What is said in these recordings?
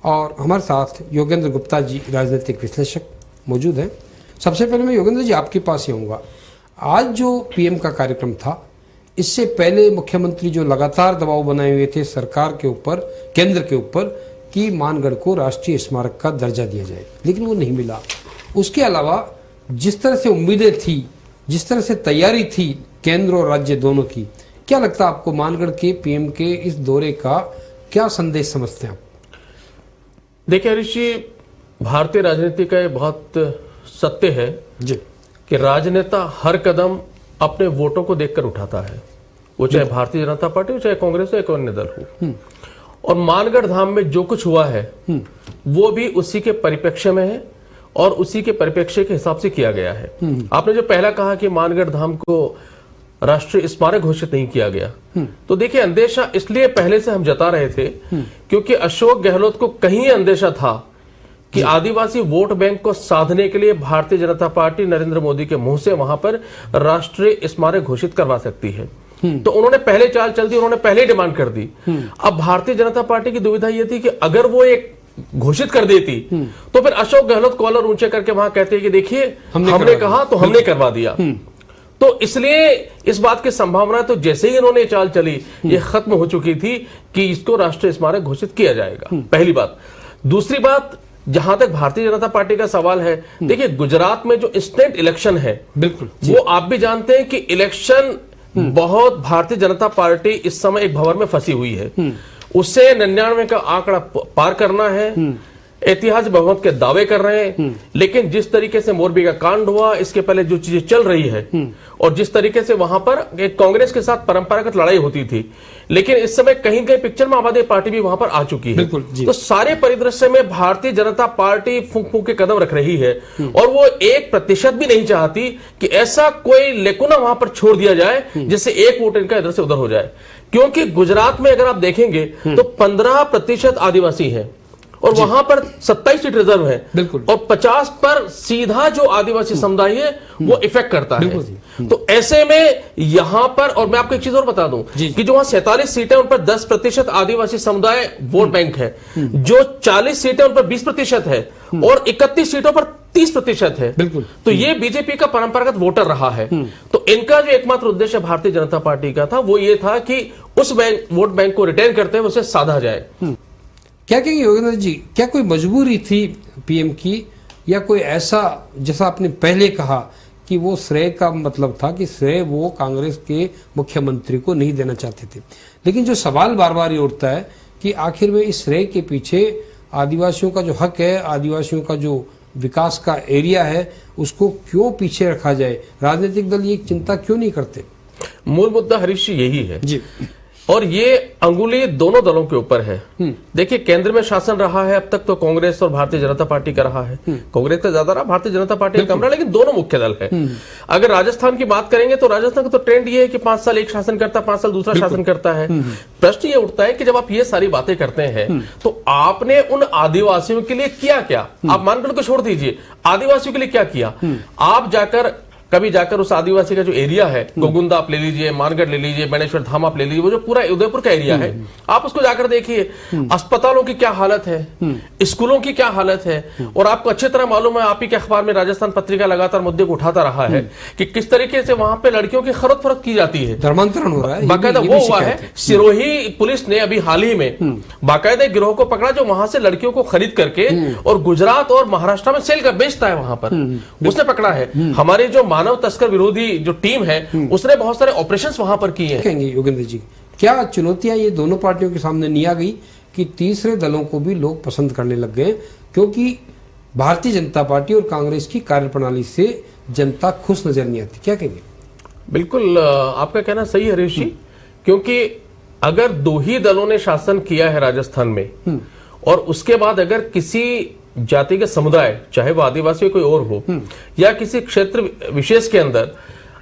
और हमारे साथ योगेंद्र गुप्ता जी राजनीतिक विश्लेषक मौजूद हैं। सबसे पहले मैं योगेंद्र जी आपके पास ही आऊँगा। आज जो पीएम का कार्यक्रम था, इससे पहले मुख्यमंत्री जो लगातार दबाव बनाए हुए थे सरकार के ऊपर, केंद्र के ऊपर, कि मानगढ़ को राष्ट्रीय स्मारक का दर्जा दिया जाए, लेकिन वो नहीं मिला। उसके अलावा जिस तरह से उम्मीदें थी, जिस तरह से तैयारी थी केंद्र और राज्य दोनों की, क्या लगता है आपको मानगढ़ के पीएम के इस दौरे का क्या संदेश समझते हैं आप? देखिए हरीश जी, भारतीय राजनीति का ये बहुत सत्य है जी कि राजनेता हर कदम अपने वोटों को देखकर उठाता है, वो चाहे भारतीय जनता पार्टी हो, चाहे कांग्रेस हो, या कोई अन्य दल हो। और मानगढ़ धाम में जो कुछ हुआ है वो भी उसी के परिप्रेक्ष्य में है और उसी के परिप्रेक्ष्य के हिसाब से किया गया है। आपने जो पहला कहा कि मानगढ़ धाम को राष्ट्रीय स्मारक घोषित नहीं किया गया, तो देखिए अंदेशा इसलिए पहले से हम जता रहे थे क्योंकि अशोक गहलोत को कहीं अंदेशा था कि आदिवासी वोट बैंक को साधने के लिए भारतीय जनता पार्टी नरेंद्र मोदी के मुंह से वहां पर राष्ट्रीय स्मारक घोषित करवा सकती है। तो उन्होंने पहले चाल चल दी, उन्होंने पहले डिमांड कर दी। अब भारतीय जनता पार्टी की दुविधा यह थी कि अगर वो एक घोषित कर देती तो फिर अशोक गहलोत कॉलर ऊंचे करके वहां कहते हैं कि देखिए हमने कहा तो हमने करवा दिया। तो इसलिए इस बात की संभावना तो जैसे ही इन्होंने चाल चली ये खत्म हो चुकी थी कि इसको राष्ट्रीय स्मारक घोषित किया जाएगा, पहली बात। दूसरी बात, जहां तक भारतीय जनता पार्टी का सवाल है, देखिए गुजरात में जो इंस्टेंट इलेक्शन है, बिल्कुल वो आप भी जानते हैं कि इलेक्शन बहुत भारतीय जनता पार्टी इस समय एक भंवर में फंसी हुई है। उससे 99 का आंकड़ा पार करना है, ऐतिहासिक बहुमत के दावे कर रहे हैं, लेकिन जिस तरीके से मोरबी का कांड हुआ, इसके पहले जो चीजें चल रही है और जिस तरीके से वहां पर एक कांग्रेस के साथ परंपरागत लड़ाई होती थी, लेकिन इस समय कहीं कहीं पिक्चर में आम आदमी पार्टी भी वहां पर आ चुकी है। तो सारे परिदृश्य में भारतीय जनता पार्टी फूंक फूंक के कदम रख रही है और वो 1% भी नहीं चाहती कि ऐसा कोई लेकुना वहां पर छोड़ दिया जाए जिससे एक वोट इनका इधर से उधर हो जाए। क्योंकि गुजरात में अगर आप देखेंगे तो 15% आदिवासी हैं और वहां पर 27 सीट रिजर्व है, बिल्कुल, और 50 पर सीधा जो आदिवासी समुदाय है वो इफेक्ट करता है। तो ऐसे में यहां पर, और मैं आपको एक चीज और बता दूं कि जो वहां 47 सीटें उन पर 10% आदिवासी समुदाय वोट बैंक है, जो 40 सीटें उन पर 20% है और 31 सीटों पर 30% है, बिल्कुल। तो ये बीजेपी का परंपरागत वोटर रहा है। तो इनका जो एकमात्र उद्देश्य भारतीय जनता पार्टी का था वो ये था कि उस वोट बैंक को रिटेन करते हुए उसे साधा जाए। क्या कहेंगे योगेंद्र जी, क्या कोई मजबूरी थी पीएम की, या कोई ऐसा, जैसा आपने पहले कहा कि वो श्रेय का मतलब था कि श्रेय वो कांग्रेस के मुख्यमंत्री को नहीं देना चाहते थे, लेकिन जो सवाल बार बार ये उठता है कि आखिर में इस श्रेय के पीछे आदिवासियों का जो हक है, आदिवासियों का जो विकास का एरिया है, उसको क्यों पीछे रखा जाए? राजनीतिक दल ये चिंता क्यों नहीं करते? मूल मुद्दा हरीश यही है जी, और ये अंगुली दोनों दलों के ऊपर है। देखिए केंद्र में शासन रहा है अब तक तो कांग्रेस और भारतीय जनता पार्टी का रहा है। कांग्रेस का ज्यादा रहा, भारतीय जनता पार्टी का कम रहा, लेकिन दोनों मुख्य दल है। अगर राजस्थान की बात करेंगे तो राजस्थान का तो ट्रेंड ये है कि 5 साल एक शासन करता, 5 साल दूसरा शासन करता है। प्रश्न ये उठता है कि जब आप ये सारी बातें करते हैं तो आपने उन आदिवासियों के लिए किया क्या? आप मानगढ़ को छोड़ दीजिए, आदिवासियों के लिए क्या किया? आप कभी जाकर उस आदिवासी का जो एरिया है, गोगुंदा आप ले लीजिए, मानगढ़ ले लीजिए, बेणेश्वर धाम आप ले लीजिए, वो जो पूरा उदयपुर का एरिया है, आप उसको जाकर देखिए, अस्पतालों की क्या हालत है, स्कूलों की क्या हालत है। और आपको अच्छी तरह मालूम है, आप ही के अखबार में राजस्थान पत्रिका लगातार मुद्दे को उठाता रहा है कि किस तरीके से वहां पे लड़कियों की खरीद फरोख्त की जाती है, धर्मांतरण हो रहा है। बाकायदा वो हुआ है। सिरोही पुलिस ने अभी हाल ही में बाकायदा गिरोह को पकड़ा जो वहां से लड़कियों को खरीद करके और गुजरात और महाराष्ट्र में सेल कर बेचता है, वहां पर उसने पकड़ा है। हमारे जो मानव तस्कर विरोधी जो टीम है उसने बहुत सारे ऑपरेशंस वहां पर किए हैं। कहेंगे योगेंद्र जी, क्या चुनौतियां ये दोनों पार्टियों के सामने नहीं आ गई कि तीसरे दलों को भी लोग पसंद करने लग गए, क्योंकि भारतीय जनता पार्टी और कांग्रेस की कार्यप्रणाली से जनता खुश नजर नहीं आती? क्या कहेंगे? बिल्कुल आपका कहना सही है हरीश जी, क्योंकि अगर 2 ही दलों ने शासन किया है राजस्थान में और उसके बाद अगर किसी जाति के समुदाय, चाहे वो आदिवासी कोई और हो या किसी क्षेत्र विशेष के अंदर,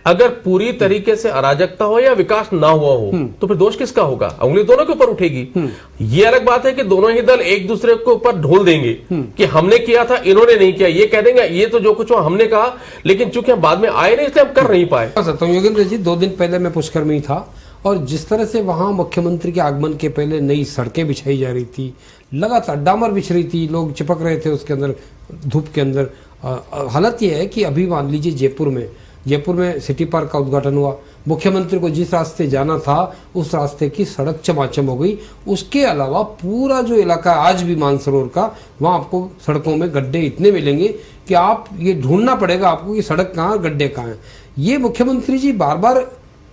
अगर पूरी तरीके से अराजकता हो या विकास ना हुआ हो तो फिर दोष किसका होगा? उंगली दोनों के ऊपर उठेगी। ये अलग बात है कि दोनों ही दल एक दूसरे के ऊपर ढोल देंगे कि हमने किया था, इन्होंने नहीं किया। ये कह देंगे ये तो जो कुछ हुआ हमने कहा, लेकिन चूंकि हम बाद में आए नहीं इसलिए हम कर नहीं पाए। योगेंद्र जी, 2 दिन पहले मैं पुष्कर में ही था और जिस तरह से वहाँ मुख्यमंत्री के आगमन के पहले नई सड़कें बिछाई जा रही थी, लगातार डामर बिछ रही थी, लोग चिपक रहे थे उसके अंदर, धूप के अंदर। हालत यह है कि अभी मान लीजिए जयपुर में सिटी पार्क का उद्घाटन हुआ, मुख्यमंत्री को जिस रास्ते जाना था उस रास्ते की सड़क चमाचम हो गई। उसके अलावा पूरा जो इलाका आज भी मानसरोवर का, वहाँ आपको सड़कों में गड्ढे इतने मिलेंगे कि आप ये ढूंढना पड़ेगा आपको कि सड़क कहाँ, गड्ढे कहाँ हैं। ये मुख्यमंत्री जी बार बार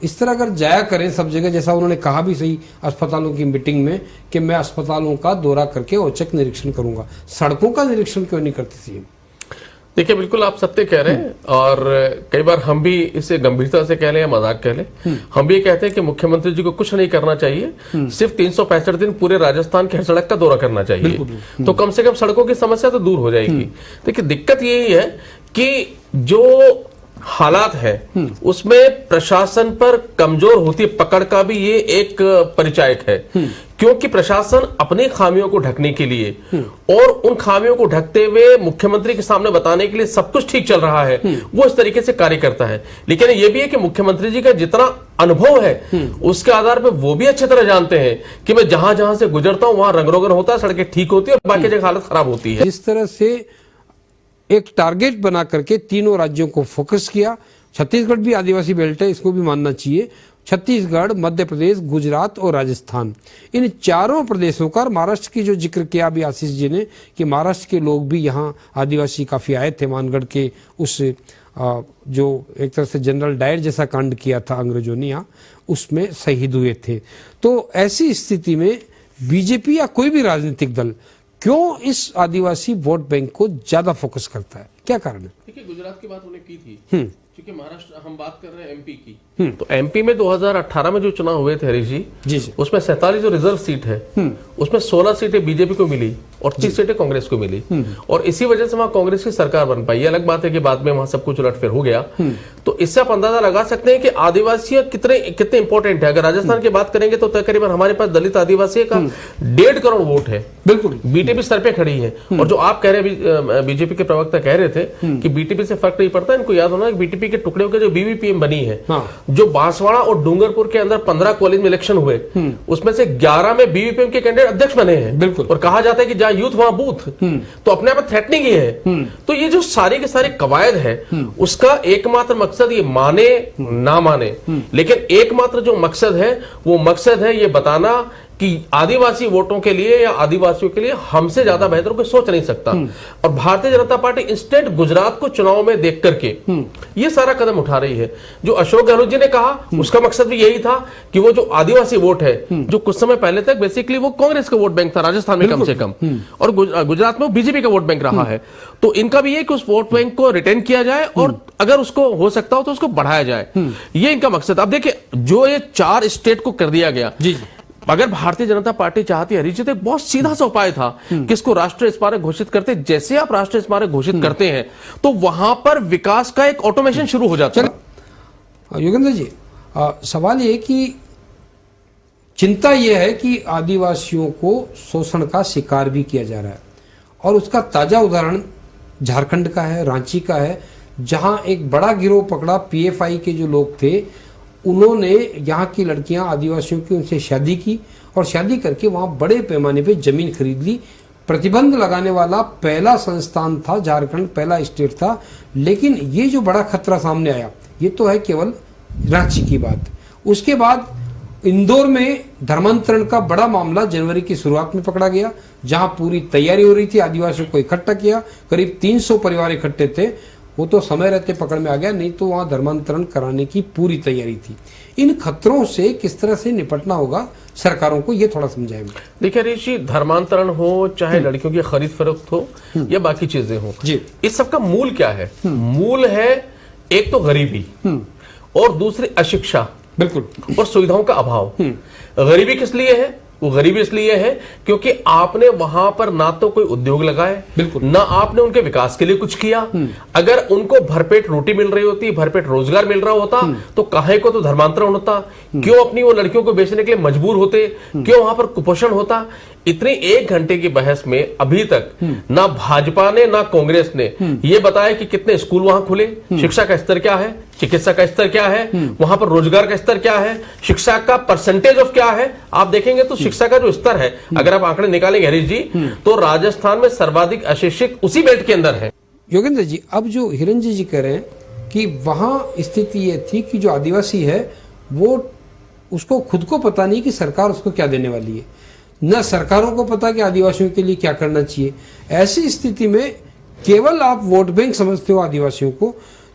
इस तरह अगर जाया करें सब जगह, जैसा उन्होंने कहा भी सही अस्पतालों की मीटिंग में कि मैं अस्पतालों का दौरा करके औचक निरीक्षण करूंगा, सड़कों का निरीक्षण क्यों नहीं करते सीएम? देखिए, बिल्कुल आप सत्य कह रहे हैं, और कई बार हम भी इसे गंभीरता से कह लें या मजाक कह लें, हम भी कहते हैं कि मुख्यमंत्री जी को कुछ नहीं करना चाहिए, सिर्फ 365 दिन पूरे राजस्थान की हर सड़क का दौरा करना चाहिए, तो कम से कम सड़कों की समस्या तो दूर हो जाएगी। देखिए, दिक्कत यही है कि जो हालात है उसमें प्रशासन पर कमजोर होती पकड़ का भी ये एक परिचायक है, क्योंकि प्रशासन अपनी खामियों को ढकने के लिए और उन खामियों को ढकते हुए मुख्यमंत्री के सामने बताने के लिए सब कुछ ठीक चल रहा है, वो इस तरीके से कार्य करता है। लेकिन ये भी है कि मुख्यमंत्री जी का जितना अनुभव है उसके आधार पर वो भी अच्छी तरह जानते हैं कि मैं जहां जहां से गुजरता हूं वहां रंगरोगन होता है, सड़कें ठीक होती है और बाकी जगह हालत खराब होती है। इस तरह से एक टारगेट बना करके तीनों राज्यों को फोकस किया। छत्तीसगढ़ भी आदिवासी बेल्ट है, इसको भी मानना चाहिए। छत्तीसगढ़, मध्य प्रदेश, गुजरात और राजस्थान, इन चारों प्रदेशों का, महाराष्ट्र की जो जिक्र किया अभी आशीष जी ने कि महाराष्ट्र के लोग भी यहाँ आदिवासी काफी आए थे, मानगढ़ के उस जो एक तरह से जनरल डायर जैसा कांड किया था अंग्रेजों ने यहाँ, उसमें शहीद हुए थे। तो ऐसी स्थिति में बीजेपी या कोई भी राजनीतिक दल क्यों इस आदिवासी वोट बैंक को ज्यादा फोकस करता है, क्या कारण है? देखिए, गुजरात की बात उन्हें की थी, क्योंकि महाराष्ट्र हम बात कर रहे हैं एमपी की, तो एमपी में 2018 में जो चुनाव हुए थे हरीश जी, उसमें 47 जो रिजर्व सीट है उसमें 16 सीटें बीजेपी को मिली और 30 सीटें कांग्रेस को मिली, और इसी वजह से वहां कांग्रेस की सरकार बन पाई। अलग बात है कि बाद में वहां सब कुछ उलटफेर हो गया। तो इससे आप अंदाजा लगा सकते हैं कि आदिवासी कितने इंपॉर्टेंट है। अगर राजस्थान की बात करेंगे तो तकरीबन हमारे पास दलित आदिवासी का 1.5 करोड़ वोट है, बिल्कुल बीटीपी सर पे खड़ी है। और जो आप कह रहे हैं, बीजेपी के प्रवक्ता कह रहे थे कि बीटीपी से फर्क नहीं पड़ता, इनको याद होना कि बीटीपी के टुकड़े के जो बीबीपीएम बनी है, जो बांसवाड़ा और डूंगरपुर के अंदर 15 कॉलेज में इलेक्शन हुए, उसमें से 11 में बीबीपीएम के कैंडिडेट अध्यक्ष बने हैं, बिल्कुल। और कहा जाता है कि जहां यूथ वहां बूथ, तो अपने आप थ्रेटनिंग ही है। तो ये जो सारी के सारे कवायद है, उसका एकमात्र मकसद, ये माने ना माने, लेकिन एकमात्र जो मकसद है वो मकसद है ये बताना कि आदिवासी वोटों के लिए या आदिवासियों के लिए हमसे ज्यादा बेहतर कोई सोच नहीं सकता। और भारतीय जनता पार्टी इंस्टेंट गुजरात को चुनाव में देख करके ये सारा कदम उठा रही है। जो अशोक गहलोत जी ने कहा उसका मकसद भी यही था कि वो जो आदिवासी वोट है, जो कुछ समय पहले तक बेसिकली वो कांग्रेस का वोट बैंक था राजस्थान में कम से कम, और गुजरात में बीजेपी का वोट बैंक रहा है, तो इनका भी ये कि उस वोट बैंक को रिटेन किया जाए और अगर उसको हो सकता हो तो उसको बढ़ाया जाए, ये इनका मकसद। अब देखिए, जो ये 4 स्टेट को कर दिया गया, अगर भारतीय जनता पार्टी चाहती है हरीश, तो एक बहुत सीधा सा उपाय था कि इसको राष्ट्रीय स्मारक घोषित करते। जैसे आप राष्ट्रीय स्मारक घोषित करते हैं तो वहां पर विकास का एक ऑटोमेशन शुरू हो जाता है। योगेंद्र जी, सवाल ये कि चिंता यह है कि आदिवासियों को शोषण का शिकार भी किया जा रहा है, और उसका ताजा उदाहरण झारखंड का है, रांची का है, जहां एक बड़ा गिरोह पकड़ा। पीएफआई के जो लोग थे उन्होंने यहाँ की लड़कियां आदिवासियों की, उनसे शादी की और शादी करके वहाँ बड़े पैमाने पे जमीन खरीद ली। प्रतिबंध लगाने वाला पहला संस्थान था झारखंड, पहला स्टेट था। लेकिन ये जो बड़ा खतरा सामने आया, ये तो है केवल रांची की बात। उसके बाद इंदौर में धर्मांतरण का बड़ा मामला जनवरी की शुरुआत में पकड़ा गया, जहां पूरी तैयारी हो रही थी, आदिवासियों को इकट्ठा किया, करीब 300 परिवार इकट्ठे थे। वो तो समय रहते पकड़ में आ गया, नहीं तो वहां धर्मांतरण कराने की पूरी तैयारी थी। इन खतरों से किस तरह से निपटना होगा सरकारों को, ये थोड़ा समझाएंगे। देखिए ऋषि, धर्मांतरण हो चाहे लड़कियों की खरीद फरोख्त हो या बाकी चीजें हो, इस सब का मूल क्या है? मूल है एक तो गरीबी और दूसरी अशिक्षा, बिल्कुल, और सुविधाओं का अभाव। गरीबी किस लिए है? वो गरीबी इसलिए है क्योंकि आपने वहां पर ना तो कोई उद्योग लगाए, बिल्कुल, ना आपने उनके विकास के लिए कुछ किया। अगर उनको भरपेट रोटी मिल रही होती, भरपेट रोजगार मिल रहा होता, तो काहे को तो धर्मांतरण होता? क्यों अपनी वो लड़कियों को बेचने के लिए मजबूर होते? क्यों वहां पर कुपोषण होता? इतने 1 घंटे की बहस में अभी तक ना भाजपा ने ना कांग्रेस ने ये बताया कि कितने स्कूल वहां खुले, शिक्षा का स्तर क्या है, चिकित्सा का स्तर क्या है, वहां पर रोजगार का स्तर क्या है, शिक्षा का परसेंटेज ऑफ क्या है। आप देखेंगे तो शिक्षा का जो स्तर है, अगर आप आंकड़े निकालेंगे हरीश जी, तो राजस्थान में सर्वाधिक अशिक्षित उसी बेल्ट के अंदर है। योगेंद्र जी, अब जो हिरंजी जी कह रहे हैं कि वहां स्थिति ये थी कि जो आदिवासी है वो उसको खुद को पता नहीं कि सरकार उसको क्या देने वाली है, न सरकारों को पता कि आदिवासियों के लिए क्या करना चाहिए। ऐसी स्थिति में केवल आप वोट बैंक समझते हो आदिवासियों को,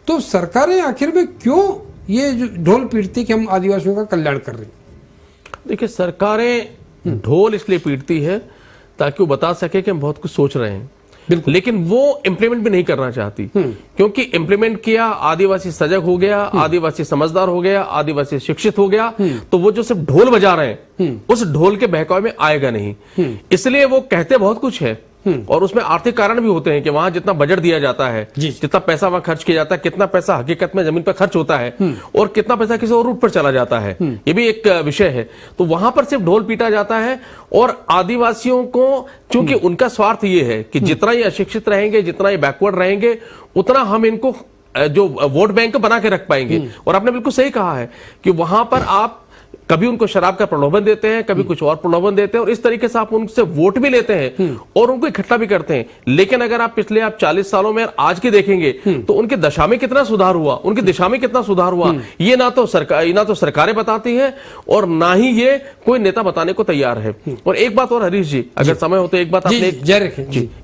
तो सरकारें आखिर में क्यों ये जो ढोल पीटती कि हम आदिवासियों का कल्याण कर रहे हैं? देखिए, सरकारें ढोल इसलिए पीटती है ताकि वो बता सके कि हम बहुत कुछ सोच रहे हैं, लेकिन वो इंप्लीमेंट भी नहीं करना चाहती, क्योंकि इंप्लीमेंट किया, आदिवासी सजग हो गया, आदिवासी समझदार हो गया, आदिवासी शिक्षित हो गया, तो वो जो सिर्फ ढोल बजा रहे हैं उस ढोल के बहकावे में आएगा नहीं। इसलिए वो कहते बहुत कुछ है और उसमें आर्थिक कारण भी होते हैं कि वहां जितना बजट दिया जाता है, जितना पैसा वहां खर्च किया जाता है, कितना पैसा हकीकत में जमीन पर खर्च होता है और कितना पैसा किसी और रूट पर चला जाता है, ये भी एक विषय है। तो वहां पर सिर्फ ढोल पीटा जाता है और आदिवासियों को, चूंकि उनका स्वार्थ ये है कि जितना ये अशिक्षित रहेंगे, जितना ये बैकवर्ड रहेंगे, उतना हम इनको जो वोट बैंक बना के रख पाएंगे। और आपने बिल्कुल सही कहा है कि वहां पर आप कभी उनको शराब का प्रलोभन देते हैं, कभी कुछ और प्रलोभन देते हैं और इस तरीके से आप उनसे वोट भी लेते हैं और उनको इकट्ठा भी करते हैं। लेकिन अगर आप पिछले 40 सालों में आज के देखेंगे तो उनकी दशा में कितना सुधार हुआ, उनकी दिशा में कितना सुधार हुआ, ये ना तो सरकारें बताती हैं और ना ही ये कोई नेता बताने को तैयार है। और एक बात और हरीश जी, अगर समय हो तो एक बात आपने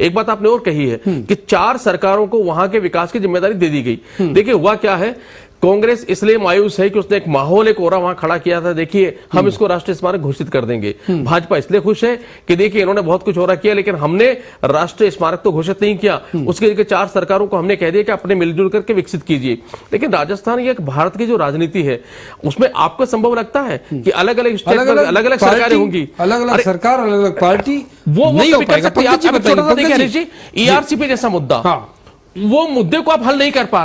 एक बात आपने और कही है कि 4 सरकारों को वहां के विकास की जिम्मेदारी दे दी गई। देखिए हुआ क्या है, कांग्रेस इसलिए मायूस है कि उसने एक माहौल, एक ओरा वहां खड़ा किया था, देखिए हम इसको राष्ट्रीय स्मारक घोषित कर देंगे। भाजपा इसलिए खुश है कि देखिए इन्होंने बहुत कुछ ओरा किया, लेकिन हमने राष्ट्रीय स्मारक तो घोषित नहीं किया, उसके जगह 4 सरकारों को हमने कह दिया कि अपने मिलजुल करके विकसित कीजिए। लेकिन राजस्थान, ये भारत की जो राजनीति है उसमें आपको संभव लगता है कि अलग अलग स्टेट पर अलग अलग सरकारें होंगी, अलग अलग सरकार, अलग अलग पार्टी, वो नहीं हो पाएगा। ERCP जैसा मुद्दा, वो मुद्दे को आप हल नहीं कर पा रहे।